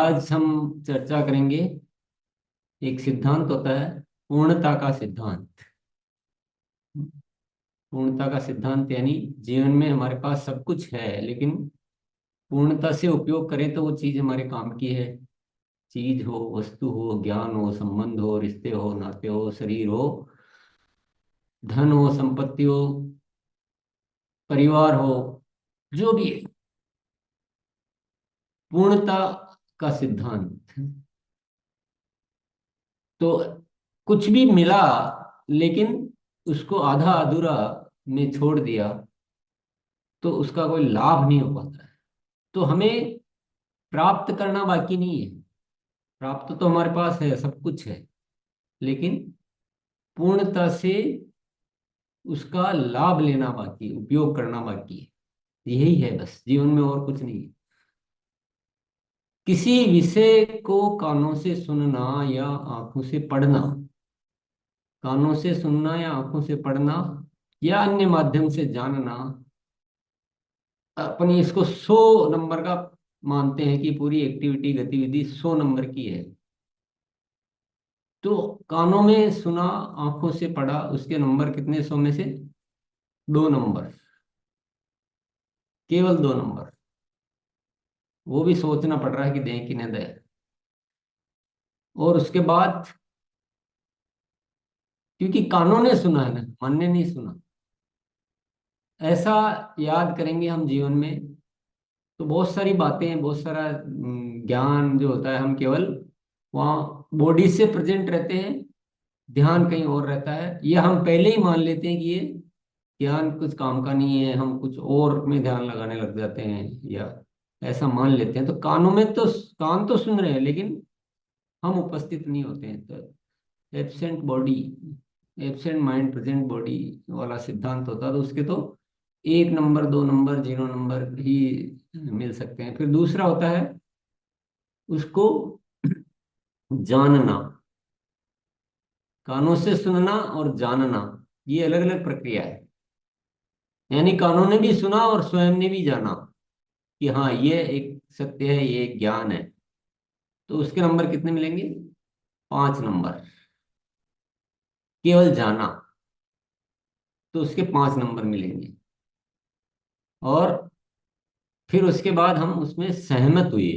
आज हम चर्चा करेंगे। एक सिद्धांत होता है, पूर्णता का सिद्धांत। पूर्णता का सिद्धांत यानी जीवन में हमारे पास सब कुछ है, लेकिन पूर्णता से उपयोग करें तो वो चीज हमारे काम की है। चीज हो, वस्तु हो, ज्ञान हो, संबंध हो, रिश्ते हो, नाते हो, शरीर हो, धन हो, संपत्ति हो, परिवार हो, जो भी है। पूर्णता का सिद्धांत। तो कुछ भी मिला लेकिन उसको आधा अधूरा में छोड़ दिया तो उसका कोई लाभ नहीं हो पाता है। तो हमें प्राप्त करना बाकी नहीं है। प्राप्त तो हमारे पास है, सब कुछ है, लेकिन पूर्णता से उसका लाभ लेना बाकी, उपयोग करना बाकी है। यही है बस जीवन में, और कुछ नहीं है। किसी विषय को कानों से सुनना या आंखों से पढ़ना, कानों से सुनना या आंखों से पढ़ना या अन्य माध्यम से जानना, अपनी इसको 100 नंबर का मानते हैं कि पूरी एक्टिविटी, गतिविधि 100 नंबर की है। तो कानों में सुना, आंखों से पढ़ा, उसके नंबर कितने 100 में से? 2 नंबर। केवल 2 नंबर। वो भी सोचना पड़ रहा है कि दें कि न दें। और उसके बाद, क्योंकि कानों ने सुना है ना, मन ने नहीं सुना। ऐसा याद करेंगे हम जीवन में तो बहुत सारी बातें, बहुत सारा ज्ञान जो होता है, हम केवल वहाँ बॉडी से प्रेजेंट रहते हैं, ध्यान कहीं और रहता है। या हम पहले ही मान लेते हैं कि ये ज्ञान कुछ काम का नहीं है, हम कुछ और में ध्यान लगाने लग जाते हैं, या ऐसा मान लेते हैं। तो कानों में तो, कान तो सुन रहे हैं लेकिन हम उपस्थित नहीं होते हैं। तो absent body, absent mind present body वाला सिद्धांत होता है। तो उसके तो 1 नंबर, 2 नंबर, 0 नंबर ही मिल सकते हैं। फिर दूसरा होता है उसको जानना। कानों से सुनना और जानना, ये अलग अलग प्रक्रिया है। यानी कानों ने भी सुना और स्वयं ने भी जाना कि हाँ, ये एक सत्य है, ये एक ज्ञान है। तो उसके नंबर कितने मिलेंगे? 5 नंबर। केवल जाना तो उसके 5 नंबर मिलेंगे। और फिर उसके बाद हम उसमें सहमत हुए।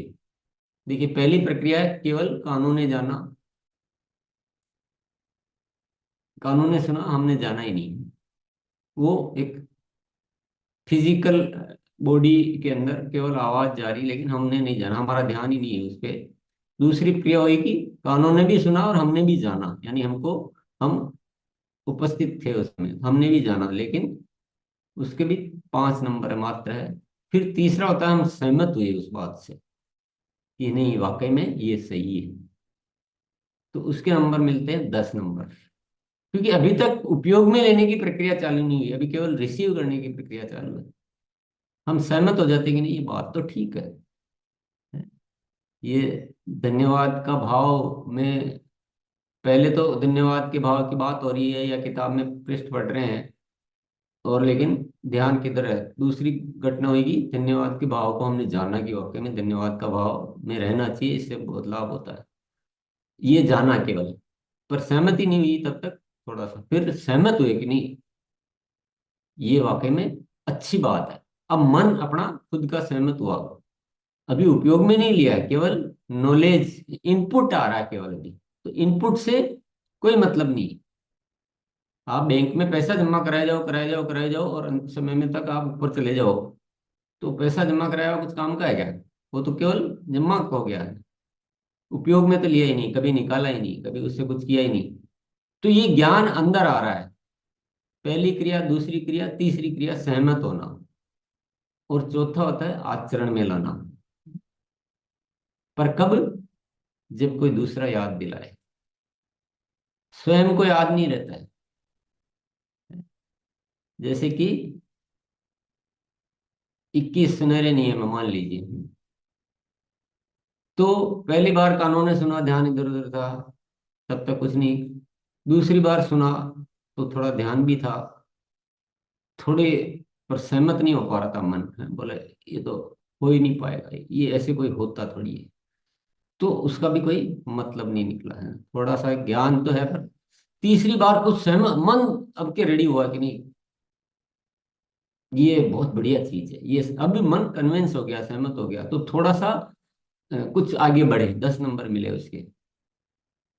देखिए, पहली प्रक्रिया है केवल कानों ने जाना, कानों ने सुना, हमने जाना ही नहीं। वो एक फिजिकल बॉडी के अंदर केवल आवाज जा रही, लेकिन हमने नहीं जाना, हमारा ध्यान ही नहीं है उस पे। दूसरी क्रिया हुई कि कानों ने भी सुना और हमने भी जाना, यानी हमको, हम उपस्थित थे उसमें, हमने भी जाना, लेकिन उसके भी 5 नंबर मात्र है। फिर तीसरा होता है हम सहमत हुए उस बात से कि नहीं, वाकई में ये सही है। तो उसके नंबर मिलते हैं 10 नंबर। क्योंकि अभी तक उपयोग में लेने की प्रक्रिया चालू नहीं हुई, अभी केवल रिसीव करने की प्रक्रिया चालू है। हम सहमत हो जाते हैं कि नहीं, ये बात तो ठीक है। ये धन्यवाद का भाव में, पहले तो धन्यवाद के भाव की बात हो रही है या किताब में पृष्ठ पढ़ रहे हैं, और लेकिन ध्यान किधर है? दूसरी घटना होगी, धन्यवाद के भाव को हमने जाना कि वाकई में धन्यवाद का भाव में रहना चाहिए, इससे बहुत लाभ होता है। ये जाना केवल, पर सहमति नहीं हुई तब तक। थोड़ा सा फिर सहमत हुए कि नहीं, ये वाकई में अच्छी बात है। अब मन अपना खुद का सहमत हुआ, अभी उपयोग में नहीं लिया है, केवल नॉलेज इनपुट आ रहा है केवल अभी। तो इनपुट से कोई मतलब नहीं। आप बैंक में पैसा जमा कराए जाओ, कराए जाओ, कराए जाओ, और अंत समय में तक आप ऊपर चले जाओ, तो पैसा जमा कराया हुआ कुछ काम का है क्या? वो तो केवल जमा हो गया है, उपयोग में तो लिया ही नहीं, कभी निकाला ही नहीं, कभी उससे कुछ किया ही नहीं। तो ये ज्ञान अंदर आ रहा है। पहली क्रिया, दूसरी क्रिया, तीसरी क्रिया सहमत होना, और चौथा होता है आचरण में लाना। पर कब? जब कोई दूसरा याद दिलाए। स्वयं को याद नहीं रहता है। जैसे कि 21 सुनहरे नियम मान लीजिए। तो पहली बार कानों ने सुना, ध्यान इधर उधर था, तब तक कुछ नहीं। दूसरी बार सुना तो थोड़ा ध्यान भी था, थोड़े, पर सहमत नहीं हो पा रहा था मन। बोले ये तो हो ही नहीं पाएगा, ये ऐसे कोई होता थोड़ी है। तो उसका भी कोई मतलब नहीं निकला है। थोड़ा सा ज्ञान तो है, पर तीसरी बार कुछ सहमत मन अब के रेडी हुआ कि नहीं, ये बहुत बढ़िया चीज है, ये अभी मन कन्विंस हो गया, सहमत हो गया, तो थोड़ा सा कुछ आगे बढ़े, 10 नंबर मिले उसके।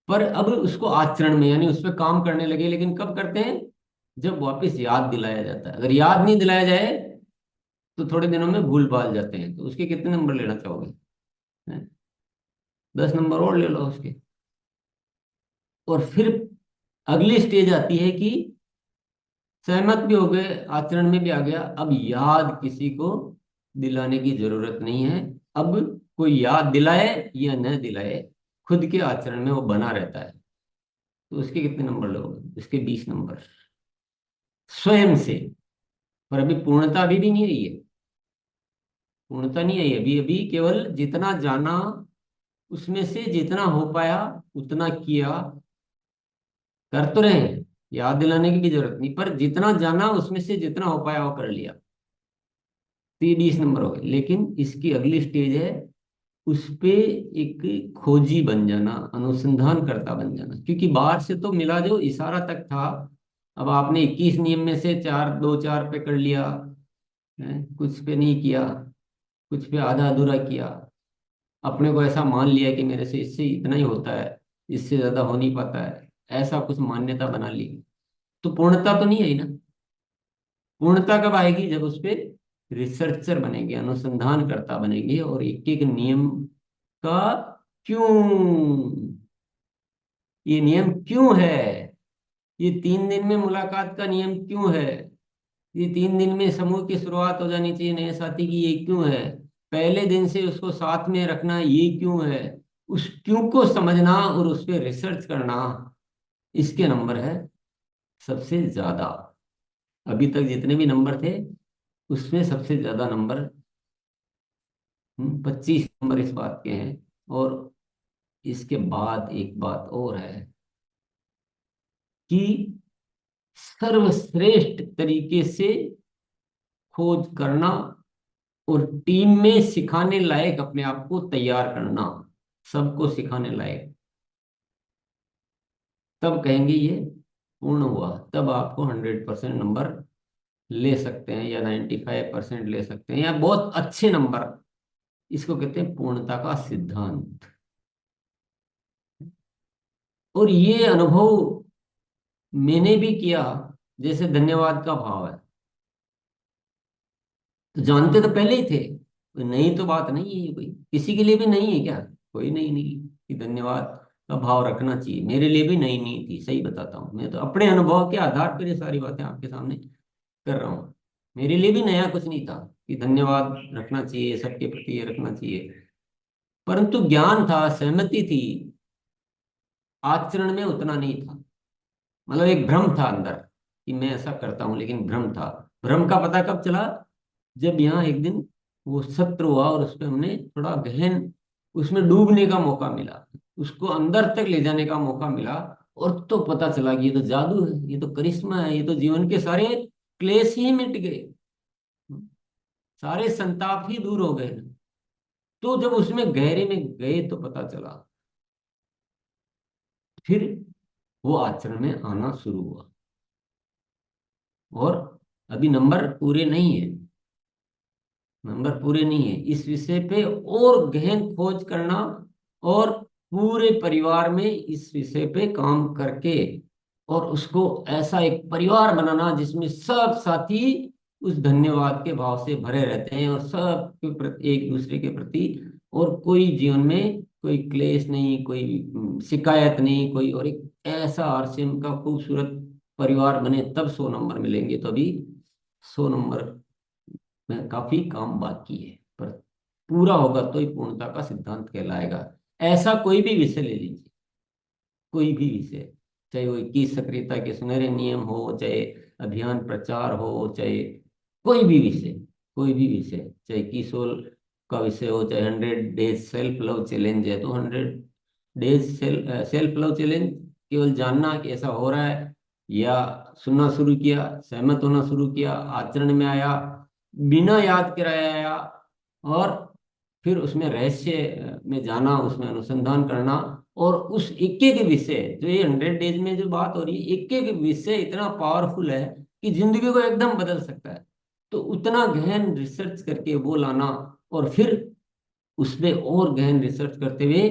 पर अब उसको आचरण में, यानी उस पर काम करने लगे, लेकिन कब करते हैं, जब वापस याद दिलाया जाता है। अगर याद नहीं दिलाया जाए तो थोड़े दिनों में भूल भाल जाते हैं। तो उसके कितने नंबर लेना चाहोगे? हैं? 10 नंबर और ले लो उसके। और फिर अगली स्टेज आती है कि सहमत भी हो गए, आचरण में भी आ गया, अब याद किसी को दिलाने की जरूरत नहीं है। अब कोई याद दिलाए या न दिलाए, खुद के आचरण में वो बना रहता है। तो उसके कितने नंबर लोगे? उसके 20 नंबर, स्वयं से। पर अभी पूर्णता अभी भी नहीं आई है, पूर्णता नहीं आई अभी, अभी केवल जितना जाना, उसमें से जितना हो पाया उतना किया। कर तो रहे हैं, याद दिलाने की भी जरूरत नहीं, पर जितना जाना उसमें से जितना हो पाया वो कर लिया। तो ये 20 नंबर हो गए। लेकिन इसकी अगली स्टेज है, उस पे एक खोजी बन जाना, अनुसंधान करता बन जाना। क्योंकि बाहर से तो मिला जो इशारा तक था, अब आपने 21 नियम में से चार, दो चार पे कर लिया है, कुछ पे नहीं किया, कुछ पे आधा अधूरा किया, अपने को ऐसा मान लिया कि मेरे से इससे इतना ही होता है, इससे ज्यादा हो नहीं पाता है, ऐसा कुछ मान्यता बना ली। तो पूर्णता तो नहीं आई ना। पूर्णता कब आएगी? जब उस पे रिसर्चर बनेंगे, अनुसंधानकर्ता बनेंगे, और एक एक नियम का क्यों, ये नियम क्यों है, ये 3 दिन में मुलाकात का नियम क्यों है, ये 3 दिन में समूह की शुरुआत हो जानी चाहिए नए साथी की, ये क्यों है, पहले दिन से उसको साथ में रखना ये क्यों है, उस क्यों को समझना और उस पर रिसर्च करना, इसके नंबर है सबसे ज्यादा। अभी तक जितने भी नंबर थे उसमें सबसे ज्यादा नंबर 25 नंबर इस बात के हैं। और इसके बाद एक बात और है कि सर्वश्रेष्ठ तरीके से खोज करना और टीम में सिखाने लायक अपने आप को तैयार करना, सबको सिखाने लायक, तब कहेंगे ये पूर्ण हुआ। तब आपको 100% नंबर ले सकते हैं, या 95% ले सकते हैं, या बहुत अच्छे नंबर। इसको कहते हैं पूर्णता का सिद्धांत। और ये अनुभव मैंने भी किया। जैसे धन्यवाद का भाव है, तो जानते तो पहले ही थे, कोई नई तो बात नहीं है ये, कोई किसी के लिए भी नहीं है क्या? कोई नहीं, नहीं कि धन्यवाद का भाव रखना चाहिए, मेरे लिए भी नई नहीं थी, सही बताता हूँ। मैं तो अपने अनुभव के आधार पर ये सारी बातें आपके सामने कर रहा हूँ। मेरे लिए भी नया कुछ नहीं था कि धन्यवाद रखना चाहिए, सबके प्रति ये रखना चाहिए। परंतु ज्ञान था, सहमति थी, आचरण में उतना नहीं था। मतलब एक भ्रम था अंदर कि मैं ऐसा करता हूँ, लेकिन भ्रम था। भ्रम का पता कब चला? जब यहाँ एक दिन वो सत्र हुआ और उस पर हमने थोड़ा गहन उसमें डूबने का मौका मिला, उसको अंदर तक ले जाने का मौका मिला। और तो पता चला कि ये तो जादू है, ये तो करिश्मा है, ये तो जीवन के सारे क्लेश ही मिट गए, सारे संताप ही दूर हो गए। तो जब उसमें गहरे में गए तो पता चला, फिर वो आचरण में आना शुरू हुआ। और अभी नंबर पूरे नहीं है, नंबर पूरे नहीं है, इस विषय पे और गहन खोज करना, और पूरे परिवार में इस विषय पे काम करके, और उसको ऐसा एक परिवार बनाना जिसमें सब साथी उस धन्यवाद के भाव से भरे रहते हैं, और सब के प्रति, एक दूसरे के प्रति, और कोई जीवन में कोई क्लेश नहीं, कोई शिकायत नहीं, कोई, और एक ऐसा आरसीएम का खूबसूरत परिवार बने, तब 100 नंबर मिलेंगे। तो अभी 100 नंबर में काफी काम बाकी है, पर पूरा होगा तो ही पूर्णता का सिद्धांत कहलाएगा। ऐसा कोई भी विषय ले लीजिए, कोई भी विषय, चाहे वो 21 सक्रियता के सुनहरे नियम हो, चाहे अभियान प्रचार हो, चाहे कोई भी विषय, कोई भी विषय, चाहे किशोर का विषय हो, चाहे 100 डेज सेल्फ लव चैलेंज है, तो 100 डेज सेल्फ लव चैलेंज केवल जानना कि ऐसा हो रहा है, या सुनना शुरू किया, सहमत होना शुरू किया, आचरण में आया, बिना याद कराया आया, और फिर उसमें रहस्य में जाना, उसमें अनुसंधान करना, और उस एक एक विषय, जो ये 100 डेज में जो बात हो रही है, एक एक विषय इतना पावरफुल है कि जिंदगी को एकदम बदल सकता है। तो उतना गहन रिसर्च करके वो लाना, और फिर उसमें और गहन रिसर्च करते हुए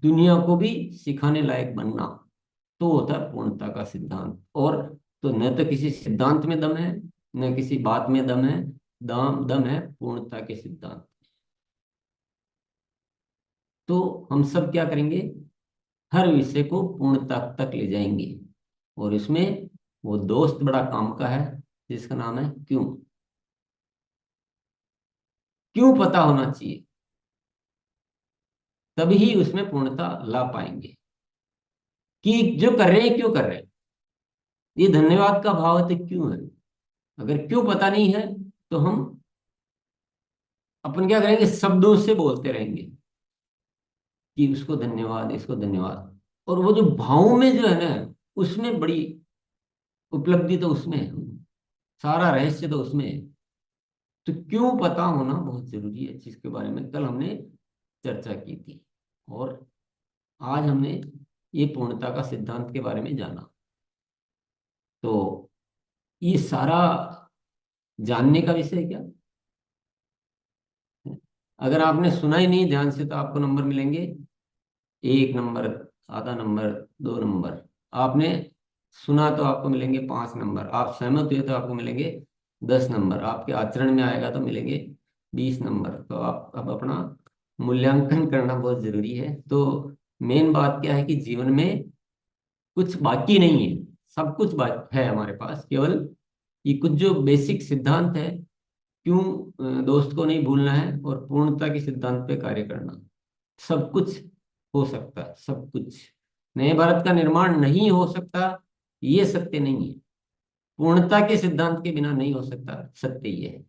दुनिया को भी सिखाने लायक बनना, तो होता है पूर्णता का सिद्धांत। और तो न तो किसी सिद्धांत में दम है, न किसी बात में दम है, दम दम है पूर्णता के सिद्धांत। तो हम सब क्या करेंगे, हर विषय को पूर्णता तक ले जाएंगे। और इसमें वो दोस्त बड़ा काम का है, जिसका नाम है क्यों। क्यों पता होना चाहिए, तभी उसमें पूर्णता ला पाएंगे कि जो कर रहे हैं क्यों कर रहे हैं। ये धन्यवाद का भाव है, तो क्यों है। अगर क्यों पता नहीं है, तो हम अपन क्या करेंगे, शब्दों से बोलते रहेंगे कि उसको धन्यवाद, इसको धन्यवाद। और वो जो भाव में जो है ना, उसमें बड़ी उपलब्धि तो उसमें है, सारा रहस्य तो उसमें है। तो क्यों पता होना बहुत जरूरी है, जिसके बारे में कल हमने चर्चा की थी। और आज हमने ये पूर्णता का सिद्धांत के बारे में जाना। तो ये सारा जानने का विषय है क्या। अगर आपने सुना ही नहीं ध्यान से, तो आपको नंबर मिलेंगे 1 नंबर, आधा नंबर, 2 नंबर। आपने सुना तो आपको मिलेंगे 5 नंबर। आप सहमत हुए तो आपको मिलेंगे 10 नंबर। आपके आचरण में आएगा तो मिलेंगे 20 नंबर। तो आप अब अपना मूल्यांकन करना बहुत जरूरी है। तो मेन बात क्या है कि जीवन में कुछ बाकी नहीं है, सब कुछ है हमारे पास। केवल ये कुछ जो बेसिक सिद्धांत है, क्यों दोस्त को नहीं भूलना है, और पूर्णता के सिद्धांत पे कार्य करना, सब कुछ हो सकता है। सब कुछ, नए भारत का निर्माण नहीं हो सकता, ये सत्य नहीं है। पूर्णता के सिद्धांत के बिना नहीं हो सकता, सत्य ये है।